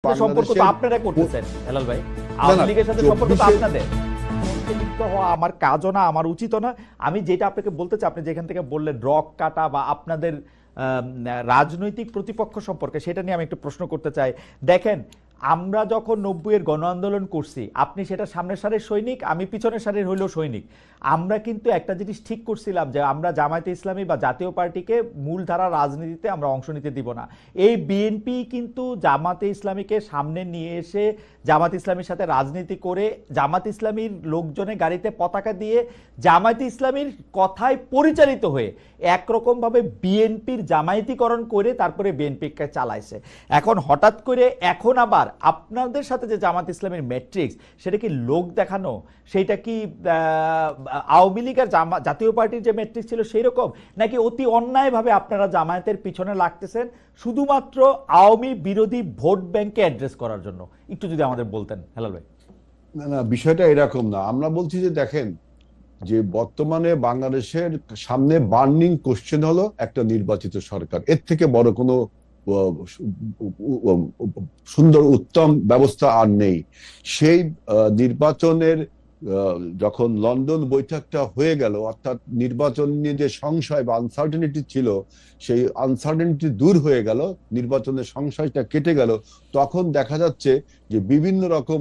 সম্পর্ক তো আপনারা করতেছেন হেলাল ভাই, আওয়ামী লীগের সাথে সম্পর্ক তো আপনাদের। আমার কাজও না, আমার উচিতও না। আমি যেটা আপনাকে বলতে চাই, আপনি যেখান থেকে বললেন রক কাটা বা আপনাদের রাজনৈতিক প্রতিপক্ষ সম্পর্কে, সেটা নিয়ে আমি একটু প্রশ্ন করতে চাই। দেখেন, আমরা যখন 90-এর গণ আন্দোলন করছি, আপনি সেটা সামনের সারির সৈনিক, আমি পিছনের সারির হইলেও সৈনিক। আমরা কিন্তু একটা জিনিস ঠিক করছিলাম যে আমরা জামায়াতে ইসলামী বা জাতীয় পার্টিকে মূলধারা রাজনীতিতে আমরা অংশ নিতে দিব না। এই বিএনপি কিন্তু জামাতে ইসলামীকে সামনে নিয়ে এসে জামাত ইসলামীর সাথে রাজনীতি করে জামাত ইসলামীর লোকজনের গাড়িতে পতাকা দিয়ে জামায়াতে ইসলামীর কথায় পরিচালিত হয়ে একরকমভাবে বিএনপির জামায়াতিকরণ করে তারপরে বিএনপিকে চালাইছে। এখন হঠাৎ করে এখন আবার আপনাদের সাথে যে জামাত ইসলামের ম্যাট্রিক্স, সেটা কি লোক দেখানো? সেইটা কি আওয়ামী লীগ আর জাতীয় পার্টির যে ম্যাট্রিক্স ছিল সেই রকম, নাকি অতি অন্যায়ভাবে আপনারা জামায়াতের পিছনে লাগতেছেন শুধুমাত্র আওয়ামী বিরোধী ভোট ব্যাংকে অ্যাড্রেস করার জন্য? একটু যদি আমাদের বলতেন হেলাল ভাই। না না, বিষয়টা এরকম না। আমরা বলছি যে দেখেন, যে বর্তমানে বাংলাদেশের সামনে বার্নিং কোশ্চেন হলো একটা নির্বাচিত সরকার। এর থেকে বড় কোনো সুন্দর উত্তম ব্যবস্থা আর নেই। সেই নির্বাচনের যখন লন্ডন বৈঠকটা হয়ে গেল, অর্থাৎ নির্বাচন নিয়ে যে সংশয় বা আনসার্টেনিটি ছিল, সেই আনসার্টেনিটি দূর হয়ে গেল, নির্বাচনের সংশয়টা কেটে গেল। তখন দেখা যাচ্ছে যে বিভিন্ন রকম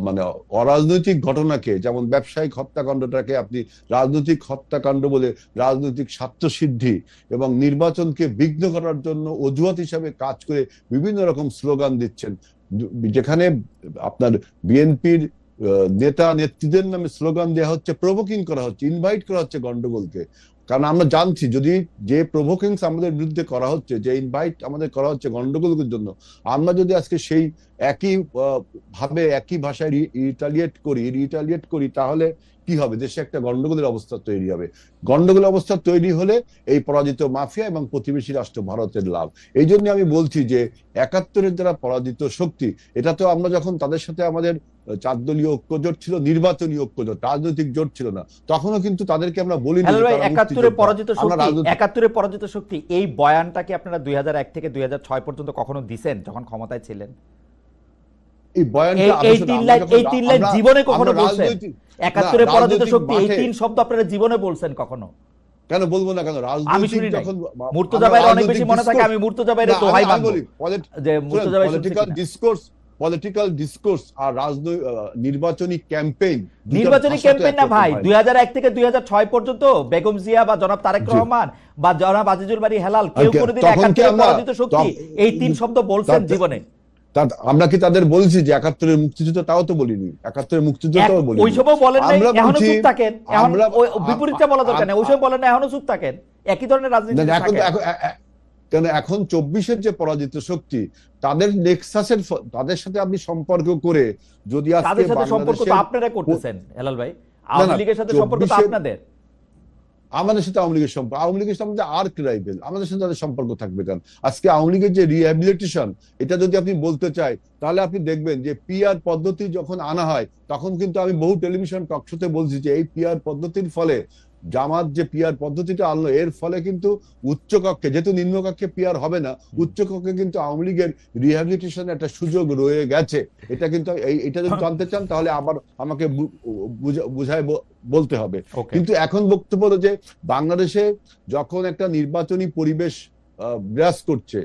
মানে অরাজনৈতিক ঘটনাকে, যেমন ব্যবসায়িক হত্যাকাণ্ডটাকে আপনি রাজনৈতিক হত্যাকাণ্ড বলে রাজনৈতিক স্বার্থসিদ্ধি এবং নির্বাচনকে বিঘ্ন করার জন্য অজুহাত হিসাবে কাজ করে বিভিন্ন রকম স্লোগান দিচ্ছেন, যেখানে আপনার বিএনপির নেতা নেত্রীদের নামে স্লোগান দেওয়া হচ্ছে, প্রভোকিং করা হচ্ছে, ইনভাইট করা হচ্ছে গন্ডগোলকে। কারণ আমরা জানছি, যদি যে প্রভোকিংস আমাদের বিরুদ্ধে করা হচ্ছে, যে ইনভাইট আমাদের করা হচ্ছে গন্ডগোলের জন্য, আমরা যদি আজকে সেই একই ভাবে একই ভাষায় রিটালিয়েট করি, তাহলে কি হবে? দেশে একটা গন্ডগোলের অবস্থা তৈরি হবে। গন্ডগোলের অবস্থা তৈরি হলে এই পরাজিত মাফিয়া এবং প্রতিবেশী রাষ্ট্র ভারতের লাভ। এই জন্য আমি বলছি যে ৭১-এর যারা পরাজিত শক্তি, এটা তো আমরা যখন তাদের সাথে আমাদের ৪ দলীয় ঐক্য জোট ছিল, নির্বাচনী ঐক্য জোট, রাজনৈতিক জোট ছিল না, তখনও কিন্তু তাদেরকে আমরা বলি না ৭১-এর পরাজিত শক্তি। এই বয়ানটা কি আপনারা 2001 থেকে 2006 পর্যন্ত কখনো দিছেন যখন ক্ষমতায় ছিলেন? এই বয়ানটা এই তিন লাইন জীবনে কখনো বলছেন? ৭১-এর পরাজিত শক্তি, এই তিন শব্দ আপনারা জীবনে বলছেন কখনো? কেন বলবো না? কেন রাজনৈতিক যখন মুর্তজা ভাইয়ের অনেক বেশি মনে থাকে, আমি মুর্তজা ভাইয়ের দোহাই বাঁধবো যে মুর্তজা ভাই পলিটিক্যাল ডিসকোর্স আর নির্বাচনী ক্যাম্পেইন না ভাই। 2001 থেকে 2006 পর্যন্ত বেগম জিয়া বা জনাব তারেক রহমান বা জনাব আজিজুল বারী হেলাল কেউ কোনোদিন ৭১-এর পরাজিত শক্তি এই তিন শব্দ বলছেন জীবনে? আমরা কি তাদের বলছি যে ৭১-এর মুক্তিযুদ্ধ? তাও তো বলিনি। ৭১-এর মুক্তিযুদ্ধও বলিনি। ওইসবও বলেন নাই, এখনো চুপ থাকেন। এখন বিপরীতটা বলা দরকার নেই, ওইসব বলেন না, এখনো চুপ থাকেন, একই ধরনের রাজনীতি থাকেন। কেন এখন ২৪-এর যে পরাজিত শক্তি, তাদের নেক্সাসের, তাদের সাথে আপনি সম্পর্ক করে যদি তাদের সাথে সম্পর্ক তো আপনারা করতেছেন হেলাল ভাই। আওয়ামী লীগের সাথে সম্পর্ক তো আপনাদের। আমাদের সাথে আওয়ামী লীগের সম্পর্ক, আওয়ামী লীগের সাথে আর্ক রাইভেল, আমাদের সাথে তাদের সম্পর্ক থাকবে কেন? আজকে আওয়ামী লীগের যে রিহ্যাবিলিটেশন, এটা যদি আপনি বলতে চাই, তাহলে আপনি দেখবেন যে পিআর পদ্ধতি যখন আনা হয়, তখন কিন্তু আমি বহু টেলিভিশন টকশোতে বলছি যে এই পিআর পদ্ধতির ফলে, জামাত যে পিআর পদ্ধতিটা আনলো, এর ফলে কিন্তু উচ্চকক্ষে, যেহেতু নিম্নকক্ষে পিআর হবে না, উচ্চকক্ষে কিন্তু আওয়ামী লীগের রিহ্যাবিলিটেশনের একটা সুযোগ রয়ে গেছে। এটা কিন্তু এটা যদি জানতে চান, তাহলে আবার আমাকে বুঝায় বলতে হবে। কিন্তু এখন বক্তব্য হলো যে বাংলাদেশে যখন একটা নির্বাচনী পরিবেশ বিরাজ করছে,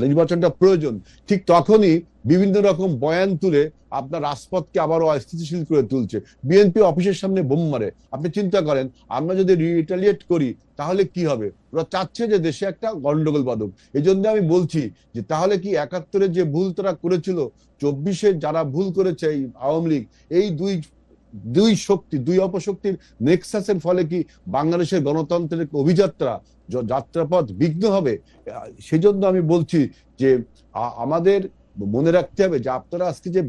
নির্বাচনটা প্রয়োজন, ঠিক তখনই বিভিন্ন রকম বয়ান তুলে আপনার রাজপথকে আবারও অস্থিতিশীল করে তুলছে। বিএনপি অফিসের সামনে বোম মারে। আপনি চিন্তা করেন, আমরা যদি রিটালিয়েট করি তাহলে কি হবে? ওরা চাচ্ছে যে দেশে একটা গন্ডগোল বাঁধুক। এই জন্য আমি বলছি যে তাহলে কি ৭১-এর যে ভুল তারা করেছিল, 24-এ যারা ভুল করেছে এই আওয়ামী লীগ, এই দুই অপশক্তির নেক্সাসের ফলে কি বাংলাদেশের গণতন্ত্রের যাত্রাপথ বিঘ্ন হবে? সেজন্য আমি বলছি যে আমাদের মনে রাখতে হবে যে আপনারা আজকে যে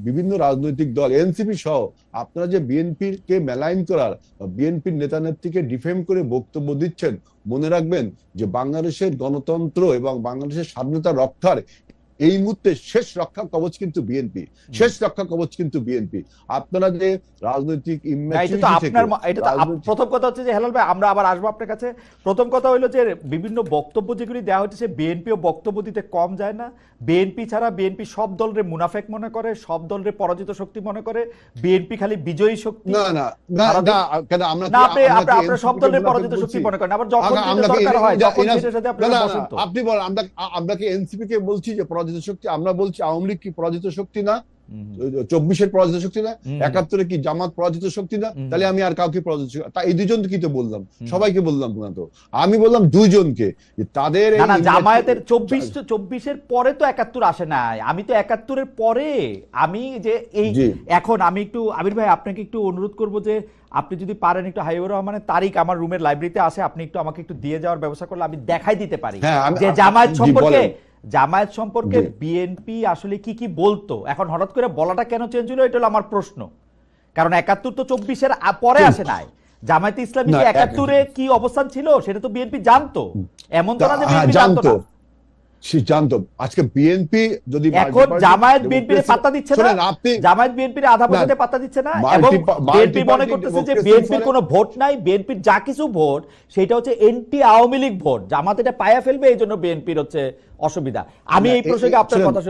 বিভিন্ন রাজনৈতিক দল, এনসিপি সহ, আপনারা যে বিএনপির কে মেলাইন করার, বিএনপির নেতা নেত্রীকে ডিফেম করে বক্তব্য দিচ্ছেন, মনে রাখবেন যে বাংলাদেশের গণতন্ত্র এবং বাংলাদেশের স্বাধীনতা রক্ষার এই মুহূর্তে শেষ রক্ষা কবচ কিন্তু বিএনপি, শেষ রক্ষা কবচ কিন্তু বিএনপি। আপনারা যে রাজনৈতিক প্রথম কথা হচ্ছে যে হেলাল ভাই, আমরা আবার আসবো আপনার কাছে। প্রথম কথা হলো যে বিভিন্ন বক্তব্য যেগুলি দেওয়া হচ্ছে, বিএনপিও বক্তব্য দিতে কম যায় না। বিএনপি ছাড়া বিএনপি সব দলের মুনাফেক মনে করে, সব দলের পরাজিত শক্তি মনে করে, বিএনপি খালি বিজয়ী শক্তি। আপনারা সব দলের পরাজিত শক্তি মনে করেন, আবার যখন দরকার হয় যখন সেটার সাথে আপনারা বসেন। তো আপনি বলেন, আমরা কি এনসিপি কে বলছি যে পরাজিত শক্তি? আমরা বলছি আওয়ামী লীগ কি পরাজিত শক্তি না? 24-এর পরাজিত শক্তি না? 71-এ কি জামাত পরাজিত শক্তি না? তাহলে আমি আর কাউকে পরাজিত শক্তি, এই দুজনকে কি তো বললাম? সবাইকে বললাম না তো, আমি বললাম দুইজনকে, তাদের জামায়াতের 24-এর পরে তো 71 আসে নাই। আমি তো 71-এর পরে, আমি যে এই এখন আমি একটু আমির ভাই আপনাকে একটু অনুরোধ করব যে আপনি যদি পারেন একটু হাবিবুর রহমানের তারিখ আমার রুমের লাইব্রেরিতে আছে, আপনি একটু আমাকে একটু দিয়ে যাওয়ার ব্যবস্থা করলে আমি দেখাই দিতে পারি যে জামায়াত সম্পর্কে বিএনপি আসলে কি কি বলতো। এখন হঠাৎ করে বলাটা কেন চেঞ্জ হলো, এটা হলো আমার প্রশ্ন। কারণ 71 তো 24-এর পরে আসে নাই। জামায়াতে ইসলামী 71-এ কি অবস্থান ছিল সেটা তো বিএনপি জানতো, এমন তো না যে বিএনপি জানতো না। সে জানতো। আজকে বিএনপি যদি এখন জামায়াত বিএনপির পাত্তা দিচ্ছে না, জামায়াত বিএনপির আধা পর্যন্ত পাত্তা দিচ্ছে না, এবং বিএনপি মনে করতেছে যে বিএনপির কোনো ভোট নাই, বিএনপির যা কিছু ভোট সেটা হচ্ছে এন্টি আওয়ামী লীগ ভোট, জামাত এটা পায়া ফেলবে, এই জন্য বিএনপির হচ্ছে অসুবিধা। আমি এই প্রসঙ্গে আপনার কথা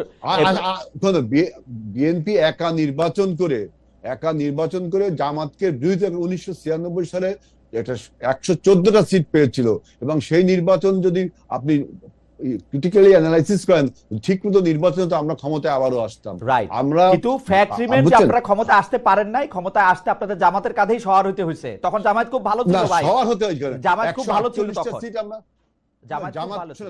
বিএনপি একা নির্বাচন করে জামাতকে বিরুদ্ধে 1996 সালে এটা 114টা সিট পেয়েছিল, এবং সেই নির্বাচন যদি আপনি ক্রিটিক্যালি অ্যানালাইসিস করেন, ঠিকমতো নির্বাচনে তো আমরা ক্ষমতায় আবারও আসতাম। আমরা কিন্তু ফ্যাক্ট রিমেন্স যে আপনারা ক্ষমতা আসতে পারেন নাই, ক্ষমতায় আসতে আপনাদের জামাতের কাঁধেই সওয়ার হইতে হয়েছে। তখন জামাত খুব ভালো ছিল ভাই, সওয়ার হতে হয়েছে, জামাত খুব ভালো ছিল তখন, জামাত ভালো ছিল।